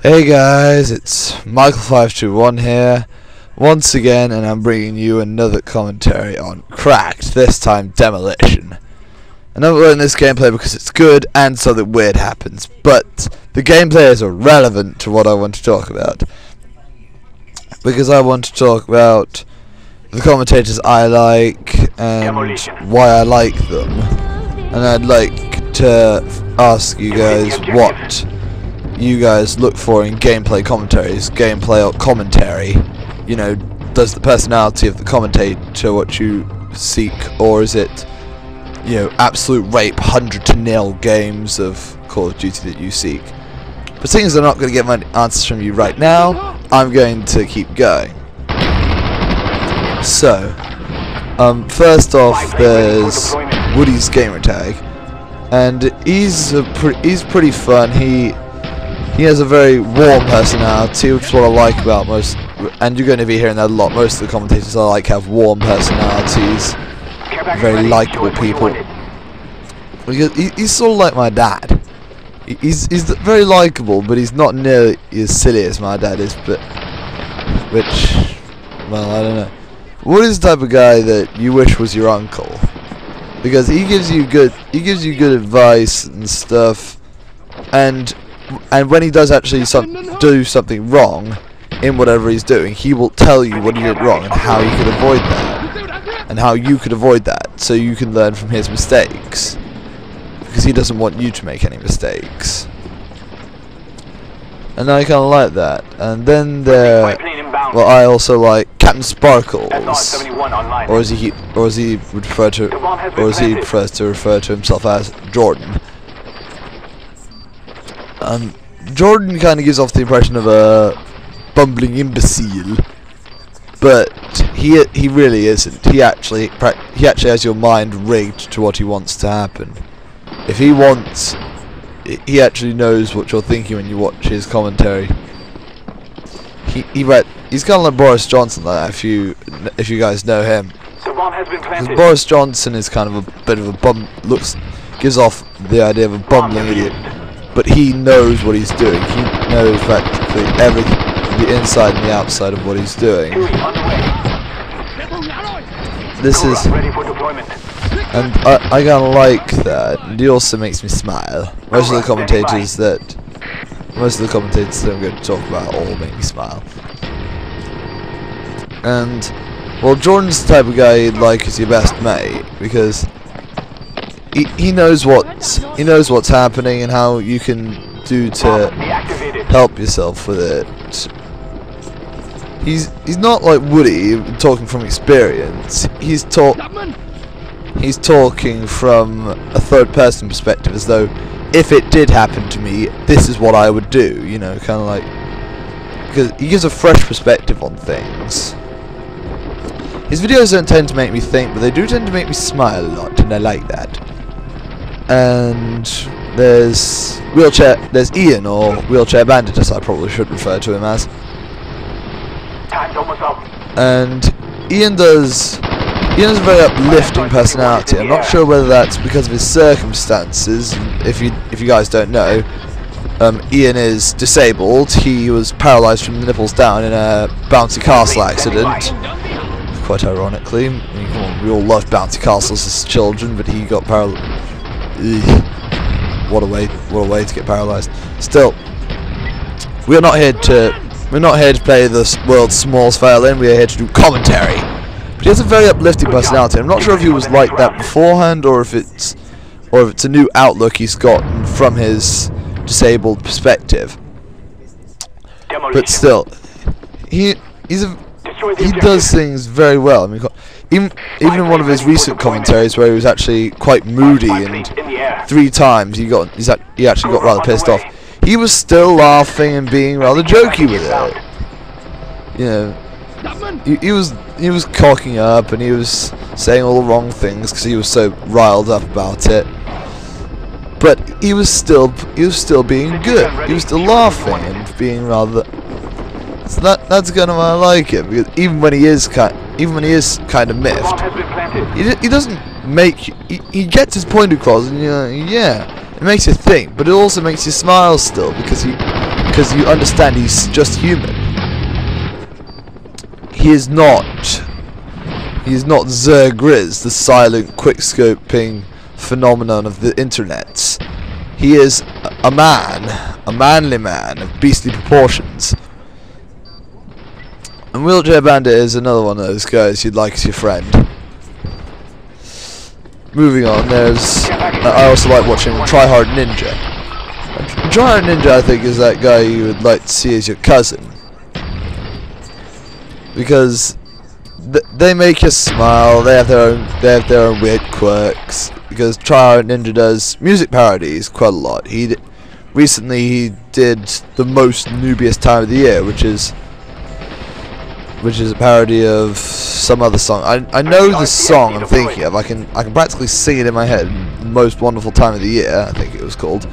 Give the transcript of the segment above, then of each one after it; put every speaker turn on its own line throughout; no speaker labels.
Hey guys, it's Michael521 here once again, and I'm bringing you another commentary on Cracked, this time Demolition. And I'm learning this gameplay because it's good and something weird happens, but the gameplay is irrelevant to what I want to talk about, because I want to talk about the commentators I like and why I like them. And I'd like to ask you guys what you guys look for in gameplay commentaries, gameplay or commentary. You know, does the personality of the commentator what you seek, or is it, you know, absolute rape 100-0 games of Call of Duty that you seek? But seeing as I'm not going to get my answers from you right now, I'm going to keep going. So, first off, there's Woody's gamertag, and he's pretty fun. He has a very warm personality, which is what I like about most, and you're going to be hearing that a lot. Most of the commentators I like have warm personalities, very likable people. He's sort of like my dad. He's very likable, but he's not nearly as silly as my dad is. But well, I don't know. What is the type of guy that you wish was your uncle? Because he gives you good advice and stuff, and when he does actually do something wrong in whatever he's doing, he will tell you what he did wrong and how you could avoid that, and how you could avoid that, so you can learn from his mistakes, because he doesn't want you to make any mistakes. And I kind of like that. And then well, I also like Captain Sparkles, or as he prefers to refer to himself as Jordan. Jordan kind of gives off the impression of a bumbling imbecile, but he really isn't. He actually has your mind rigged to what he wants to happen. If he wants, he actually knows what you're thinking when you watch his commentary. He's kind of like Boris Johnson, like that, if you guys know him. Because Boris Johnson is kind of a bit of a gives off the idea of a bumbling idiot. But he knows what he's doing. He knows practically everything, the inside and the outside of what he's doing. This is, and I kind of like that. And he also makes me smile. Most of the commentators that I'm going to talk about all make me smile. And well, Jordan's the type of guy you'd like as your best mate, because he knows what's happening and how you can do to help yourself with it. He's not like Woody talking from experience. He's talking from a third-person perspective, as though if it did happen to me, this is what I would do. You know, kind of like, because he gives a fresh perspective on things. His videos don't tend to make me think, but they do tend to make me smile a lot, and I like that. And there's Ian, or Wheelchair Bandit, as I probably should refer to him as. And Ian has a very uplifting personality. I'm not sure whether that's because of his circumstances. If you guys don't know, Ian is disabled. He was paralysed from the nipples down in a bouncy castle accident. Quite ironically, I mean, come on, we all loved bouncy castles as children, but he got paralysed. What a way to get paralysed. Still, we're not here to play the world's smallest violin. We are here to do commentary. But he has a very uplifting personality. I'm not sure if he was like that beforehand, or if it's a new outlook he's gotten from his disabled perspective. But still, he does things very well. I mean, even in one of his recent commentaries where he was actually quite moody, and 3 times he actually got rather pissed off, he was still laughing and being rather jokey with it. You know, he was cocking up, and he was saying all the wrong things because he was so riled up about it. But he was still being good. He was still laughing and being rather. So that's kind of why I like it, because even when he is kind of miffed, he doesn't make you, he gets his point across, and yeah, it makes you think, but it also makes you smile still, because he because you understand he's just human. He is not Zer Grizz, the silent, quick-scoping phenomenon of the internet. He is a manly man of beastly proportions. And Wheelchair Bandit is another one of those guys you'd like as your friend. Moving on, I also like watching Tryhard Ninja. Tryhard Ninja, I think, is that guy you would like to see as your cousin. Because they make you smile, they have their own weird quirks. Because Tryhard Ninja does music parodies quite a lot. Recently he did The Most Noobiest Time of the Year, which is a parody of some other song. I know the song I'm thinking of. I can practically sing it in my head. The Most Wonderful Time of the Year, I think it was called.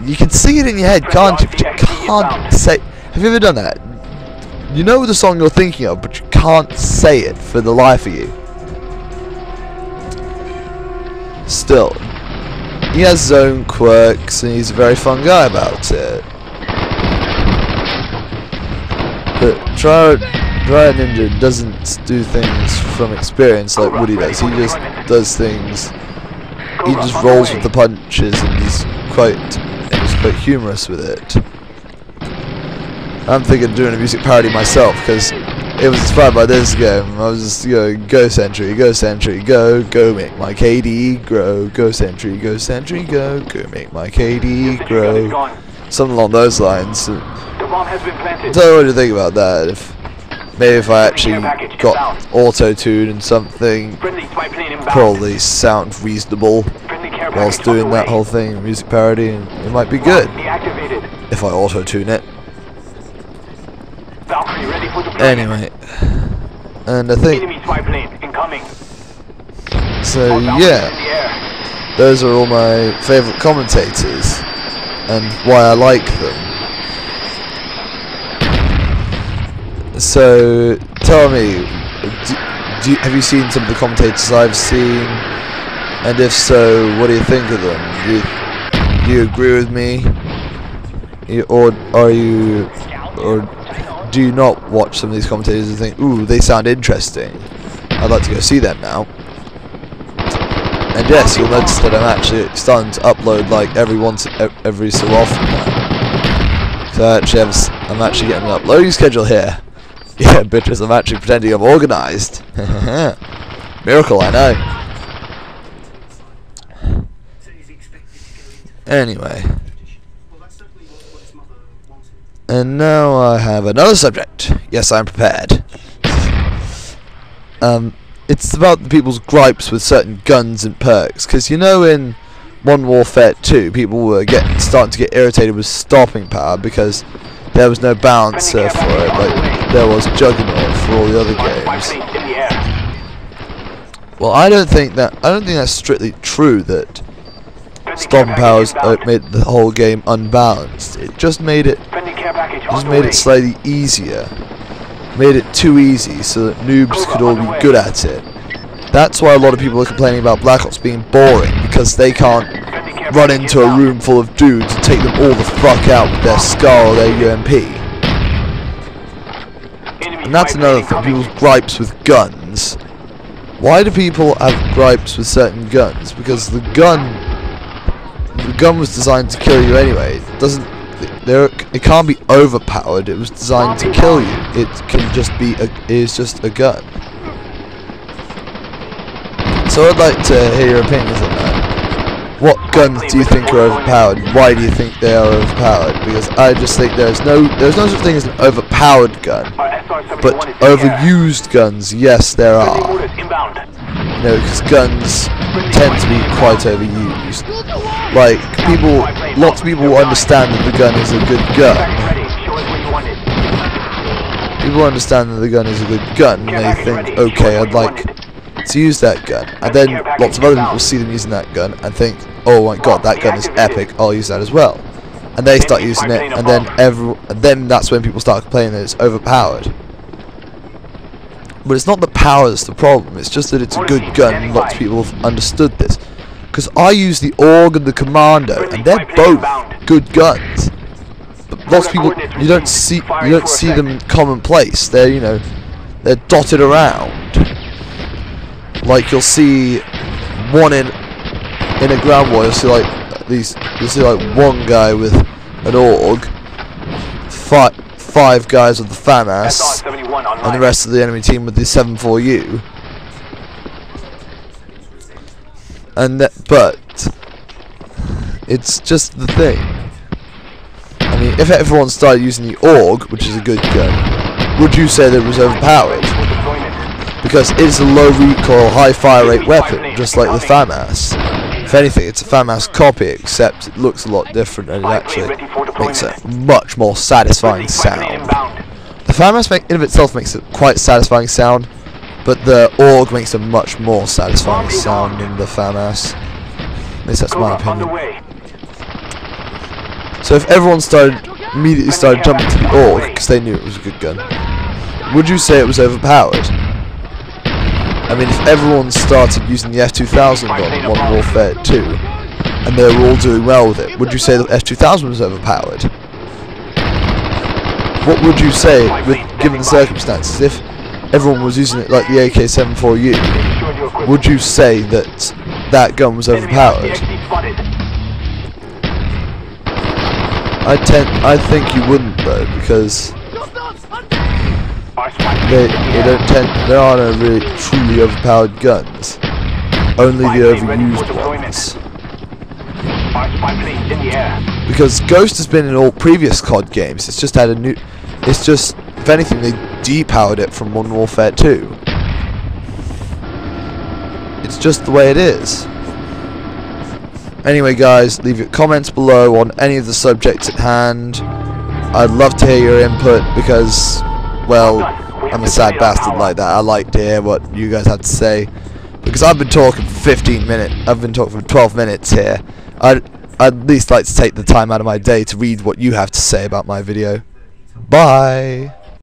You can sing it in your head, can't you? But you can't say. Have you ever done that? You know the song you're thinking of, but you can't say it for the life of you. Still, he has his own quirks, and he's a very fun guy about it. But Tryhard Ninja doesn't do things from experience like Woody does. He just does things. He just rolls with the punches, and he's quite humorous with it. I'm thinking of doing a music parody myself because it was inspired by this game. I was just going, go Sentry, go Sentry, go make my KD grow, go Sentry, go make my KD grow. Something along those lines. I don't know what to think about that. Maybe if I actually got auto-tune and something, probably sound reasonable whilst doing that whole thing, music parody, and it might be good if I auto-tune it. Anyway, and I think so. Yeah, those are all my favourite commentators and why I like them. So tell me, have you seen some of the commentators I've seen? And if so, what do you think of them? Do you agree with me, or do you not watch some of these commentators and think, ooh, they sound interesting, I'd like to go see them now? And yes, you'll notice that I'm actually starting to upload like every so often now. So I'm actually getting an uploading schedule here. Yeah, bitches, I'm actually pretending I'm organised. Miracle, I know. Anyway. And now I have another subject. Yes, I'm prepared. It's about the people's gripes with certain guns and perks. Because you know in Modern Warfare 2, people were starting to get irritated with stopping power because there was no balancer for it, like there was Juggernaut for all the other games. Well, I don't think that's strictly true that stopping powers made the whole game unbalanced. It just made it slightly easier. Made it too easy so that noobs could all be good at it. That's why a lot of people are complaining about Black Ops being boring, because they can't run into a room full of dudes and take them all the fuck out with their SCAR or their UMP. And that's another thing, people's gripes with guns. Why do people have gripes with certain guns? Because the gun was designed to kill you anyway. It can't be overpowered. It was designed to kill you. It is just a gun. So I'd like to hear your opinions on that. What guns do you think are overpowered? Why do you think they are overpowered? Because I just think there's no such thing as an overpowered gun, but overused guns, yes, there are. No, because guns tend to be quite overused. Like lots of people understand that the gun is a good gun. People understand that the gun is a good gun, and they think, okay, I'd like to use that gun. And then lots of other people see them using that gun and think, oh my god, that gun is epic, I'll use that as well. And they start using it, and then that's when people start complaining that it's overpowered. But it's not the power that's the problem, it's just that it's a good gun, and lots of people have understood this. Because I use the AUG and the Commando, and they're both good guns. But lots of people, you don't see them commonplace. They're they're dotted around. Like you'll see one in a ground war. You'll see like one guy with an AUG, five guys with the FAMAS, and the rest of the enemy team with the 7.4U. But it's just the thing. I mean, if everyone started using the AUG, which is a good gun, would you say that it was overpowered? Because it's a low recoil, high fire rate weapon, just like the FAMAS. If anything, it's a FAMAS copy, except it looks a lot different and it actually makes a much more satisfying sound. The FAMAS in of itself makes a quite satisfying sound, but the AUG makes a much more satisfying sound than the FAMAS. At least that's my opinion. So if everyone immediately started jumping to the AUG because they knew it was a good gun, would you say it was overpowered? I mean, if everyone started using the F2000 gun in Modern Warfare 2, and they were all doing well with it, would you say the F2000 was overpowered? What would you say, given the circumstances, if everyone was using it like the AK-74U, would you say that that gun was overpowered? I think you wouldn't though, because there are no really truly overpowered guns, only the overused ones. Because Ghost has been in all previous COD games. It's just had a new. It's just, if anything, they depowered it from Modern Warfare 2. It's just the way it is. Anyway, guys, leave your comments below on any of the subjects at hand. I'd love to hear your input because, well, I'm a sad bastard like that. I like to hear what you guys have to say because I've been talking for 15 minutes. I've been talking for 12 minutes here. I'd at least like to take the time out of my day to read what you have to say about my video. Bye.